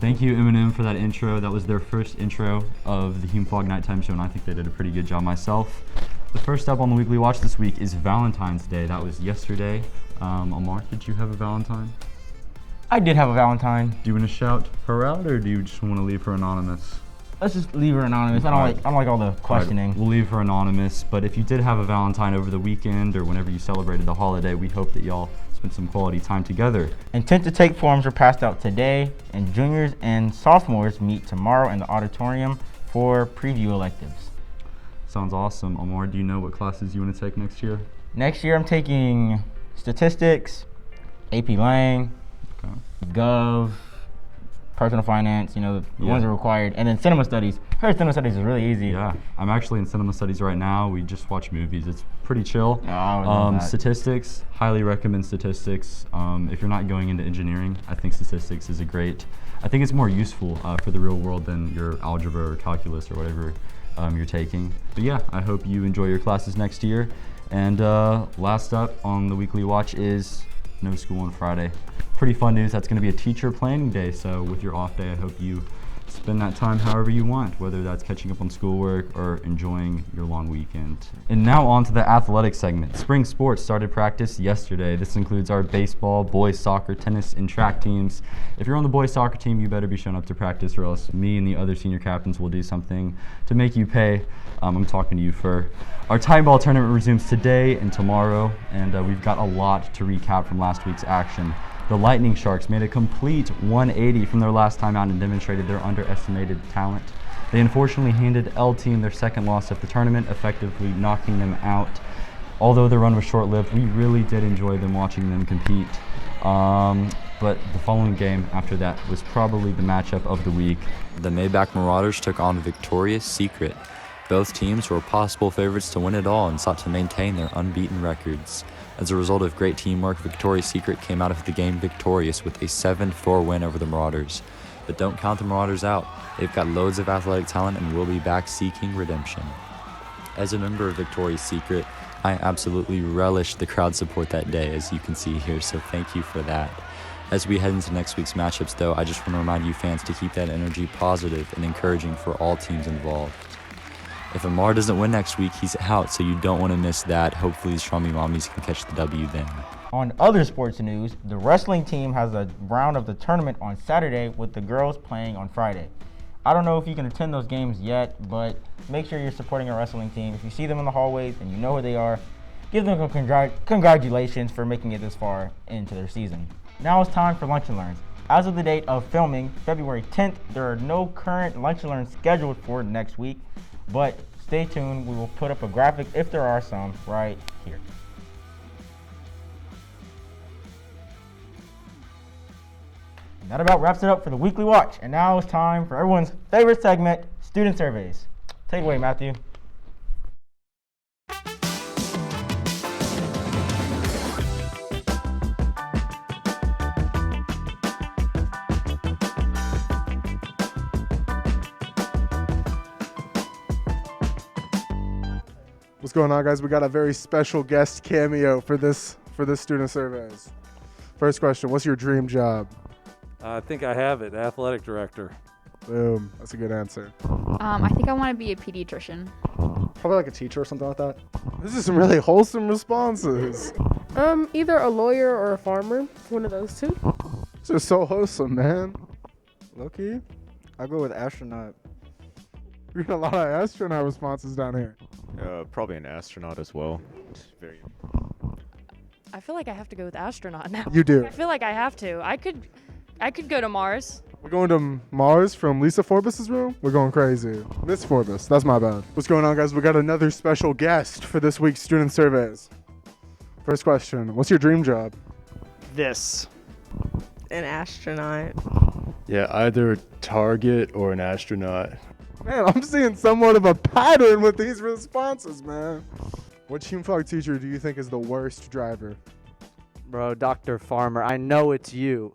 Thank you, Eminem, for that intro. That was their first intro of the Hume-Fogg Nighttime Show, and I think they did a pretty good job myself. The first up on the Weekly Watch this week is Valentine's Day. That was yesterday. Amar, did you have a Valentine? I did have a Valentine. Do you want to shout her out, or do you just want to leave her anonymous? Let's just leave her anonymous. I don't like all the questioning. Right, we'll leave her anonymous, but if you did have a Valentine over the weekend or whenever you celebrated the holiday, we hope that y'all spent some quality time together. Intent to take forms are passed out today, and juniors and sophomores meet tomorrow in the auditorium for preview electives. Sounds awesome. Amar, do you know what classes you want to take next year? Next year I'm taking statistics, AP Lang, Okay. Gov, personal finance, the ones that are required, and then cinema studies. I heard cinema studies is really easy. Yeah, I'm actually in cinema studies right now. We just watch movies. It's pretty chill. Oh, I love that. Statistics, highly recommend statistics. If you're not going into engineering, I think statistics is I think it's more useful for the real world than your algebra or calculus or whatever you're taking. But yeah, I hope you enjoy your classes next year. And last up on the Weekly Watch is no school on Friday. Pretty fun news. That's going to be a teacher planning day. So with your off day, I hope you spend that time however you want, whether that's catching up on schoolwork or enjoying your long weekend. And now on to the athletic segment. Spring sports started practice yesterday. This includes our baseball, boys soccer, tennis, and track teams. If you're on the boys soccer team, you better be showing up to practice, or else me and the other senior captains will do something to make you pay. I'm talking to you for our time ball tournament resumes today and tomorrow, and we've got a lot to recap from last week's action. The Lightning Sharks made a complete 180 from their last time out and demonstrated their underestimated talent. They unfortunately handed L Team their second loss of the tournament, effectively knocking them out. Although their run was short-lived, we really did enjoy watching them compete. But the following game after that was probably the matchup of the week. The Maybach Marauders took on Victoria's Secret. Both teams were possible favorites to win it all and sought to maintain their unbeaten records. As a result of great teamwork, Victoria's Secret came out of the game victorious with a 7-4 win over the Marauders. But don't count the Marauders out. They've got loads of athletic talent and will be back seeking redemption. As a member of Victoria's Secret, I absolutely relished the crowd support that day, as you can see here, so thank you for that. As we head into next week's matchups, though, I just want to remind you fans to keep that energy positive and encouraging for all teams involved. If Amar doesn't win next week, he's out, so you don't want to miss that. Hopefully, these Shrummy Mommies can catch the W then. On other sports news, the wrestling team has a round of the tournament on Saturday with the girls playing on Friday. I don't know if you can attend those games yet, but make sure you're supporting a wrestling team. If you see them in the hallways and you know who they are, give them congratulations for making it this far into their season. Now it's time for Lunch and Learns. As of the date of filming, February 10th, there are no current Lunch and Learns scheduled for next week. But stay tuned, we will put up a graphic if there are some right here. And that about wraps it up for the Weekly Watch. And now it's time for everyone's favorite segment, Student Surveys. Take it away, Matthew. What's going on, guys? We got a very special guest cameo for this student surveys. First question, what's your dream job? I think I have it, athletic director. Boom, that's a good answer. I think I want to be a pediatrician. Probably like a teacher or something like that. This is some really wholesome responses. Either a lawyer or a farmer, one of those two. This is so wholesome, man. Low-key, I'll go with astronaut. we got a lot of astronaut responses down here. Probably an astronaut as well. I feel like I have to go with astronaut now. You do. I feel like I have to. I could go to Mars. We're going to Mars from Lisa Forbes's room. We're going crazy. Miss Forbes, that's my bad. What's going on, guys? We got another special guest for this week's student surveys. First question, what's your dream job? This. An astronaut. Yeah, either Target or an astronaut. Man, I'm seeing somewhat of a pattern with these responses, man. What Hume-Fogg teacher do you think is the worst driver? Bro, Dr. Farmer, I know it's you.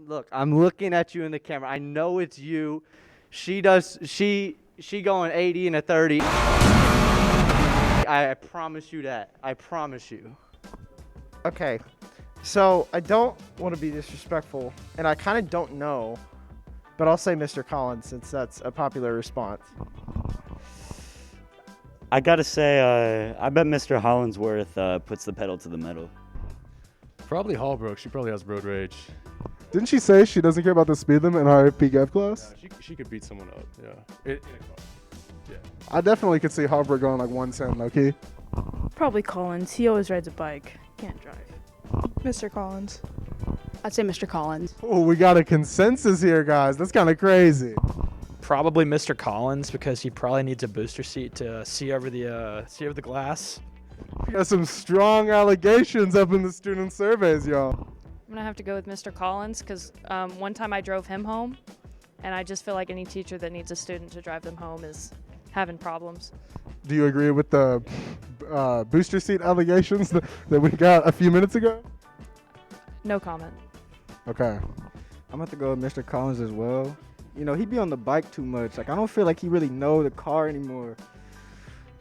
Look, I'm looking at you in the camera. I know it's you. She going 80 and a 30. I promise you that. I promise you. Okay, so I don't want to be disrespectful, and I kind of don't know, but I'll say Mr. Collins since that's a popular response. I gotta say, I bet Mr. Hollingsworth puts the pedal to the metal. Probably Hallbrook. She probably has road rage. Didn't she say she doesn't care about the speed limit in her PGF class? She could beat someone up. Yeah. Yeah. I definitely could see Hallbrook going like 110 low key. Probably Collins. He always rides a bike. Can't drive. Mr. Collins. I'd say Mr. Collins. Oh, we got a consensus here, guys. That's kind of crazy. Probably Mr. Collins because he probably needs a booster seat to see over the glass. We got some strong allegations up in the student surveys, y'all. I'm gonna have to go with Mr. Collins because one time I drove him home, and I just feel like any teacher that needs a student to drive them home is having problems. Do you agree with the booster seat allegations that we got a few minutes ago? No comment. Okay. I'm about to go with Mr. Collins as well. You know, he be on the bike too much. Like, I don't feel like he really know the car anymore.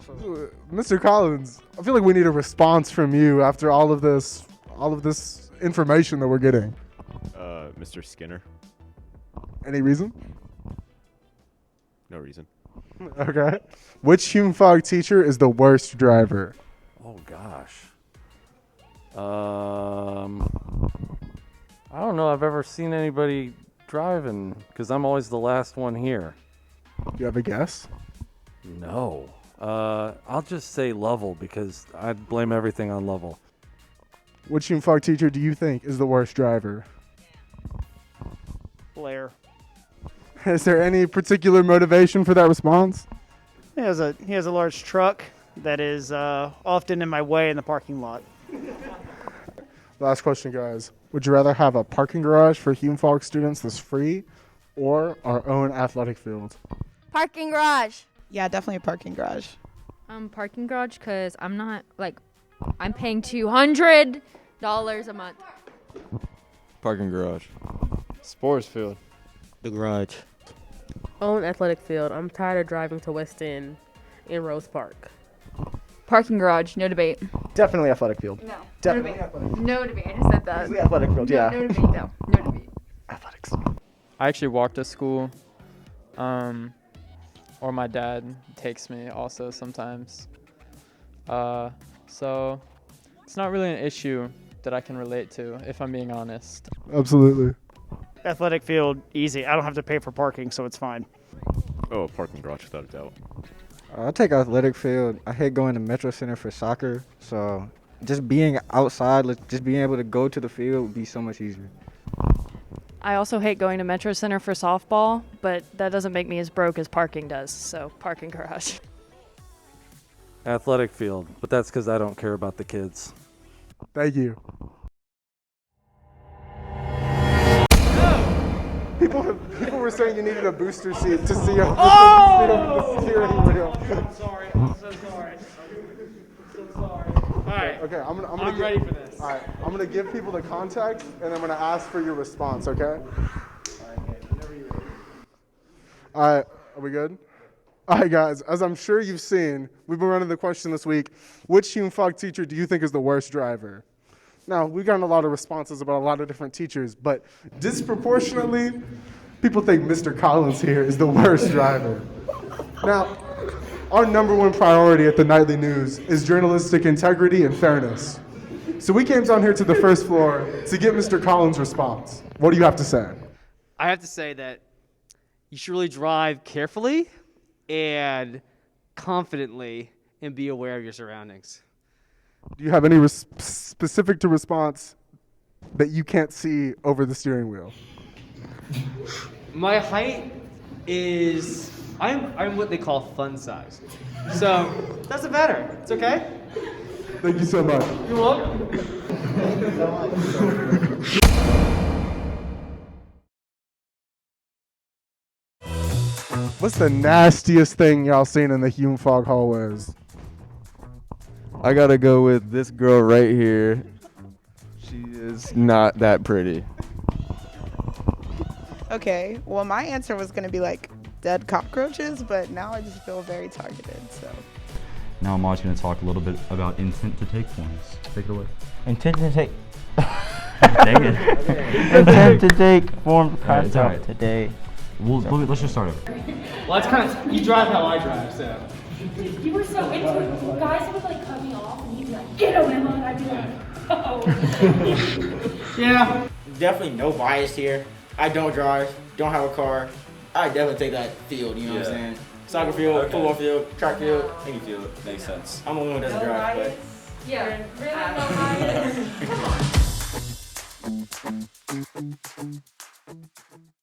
So. Mr. Collins, I feel like we need a response from you after all of this information that we're getting. Mr. Skinner. Any reason? No reason. Okay. Which Hume-Fogg teacher is the worst driver? Oh gosh. I don't know. I've ever seen anybody driving because I'm always the last one here. Do you have a guess? No. I'll just say Lovell because I'd blame everything on Lovell. Which Hume-Fogg teacher do you think is the worst driver? Blair. Is there any particular motivation for that response? He has a large truck that is often in my way in the parking lot. Last question, guys. Would you rather have a parking garage for Hume-Fogg students that's free or our own athletic field? Parking garage. Yeah, definitely a parking garage. Parking garage because I'm paying $200 a month. Parking garage. Sports field. The garage. Own athletic field. I'm tired of driving to West End in Rose Park. Parking garage, no debate. Definitely athletic field. No. Definitely No debate. I just said that. Definitely athletic field, yeah. No debate, though. No debate. Athletics. I actually walk to school, or my dad takes me also sometimes. So it's not really an issue that I can relate to, if I'm being honest. Absolutely. Athletic field, easy. I don't have to pay for parking, so it's fine. Oh, parking garage without a doubt. I'll take athletic field. I hate going to Metro Center for soccer, so just being outside, just being able to go to the field would be so much easier. I also hate going to Metro Center for softball, but that doesn't make me as broke as parking does, so parking garage. Athletic field, but that's because I don't care about the kids. Thank you. People were saying you needed a booster seat to see over the steering wheel. I'm sorry. I'm so sorry. So sorry. All right. Okay, I'm ready for this. All right, I'm gonna give people the context, and I'm gonna ask for your response. Okay. All right. Are we good? All right, guys. As I'm sure you've seen, we've been running the question this week: which Hume-Fogg teacher do you think is the worst driver? Now, we've gotten a lot of responses about a lot of different teachers, but disproportionately, people think Mr. Collins here is the worst driver. Now, our number one priority at the Nightly News is journalistic integrity and fairness. So we came down here to the first floor to get Mr. Collins' response. What do you have to say? I have to say that you should really drive carefully and confidently and be aware of your surroundings. Do you have any specific to response that you can't see over the steering wheel? My height is, I'm what they call fun size. So, doesn't matter. It's okay. Thank you so much. You're welcome. What's the nastiest thing y'all seen in the Hume-Fogg hallways? I gotta go with this girl right here. She is not that pretty. Okay, well, my answer was going to be like dead cockroaches, but now I just feel very targeted, so. Now Amar's going to talk a little bit about intent to take points. Take it away. Intent to take. Dang it. Intent to take formed It's all right. today. Let's just start over. Well, that's kind of, you drive how I drive, so. You were so into it. Guys would like cut me off and you'd be like, get him, Emma. And I'd be like, oh. Yeah. Definitely no bias here. I don't drive, don't have a car. I definitely take that field, you know what I'm saying? Soccer field, football field, track field, any field. Makes sense. I'm the only one who doesn't drive, but. Yeah, really no bias. Come on.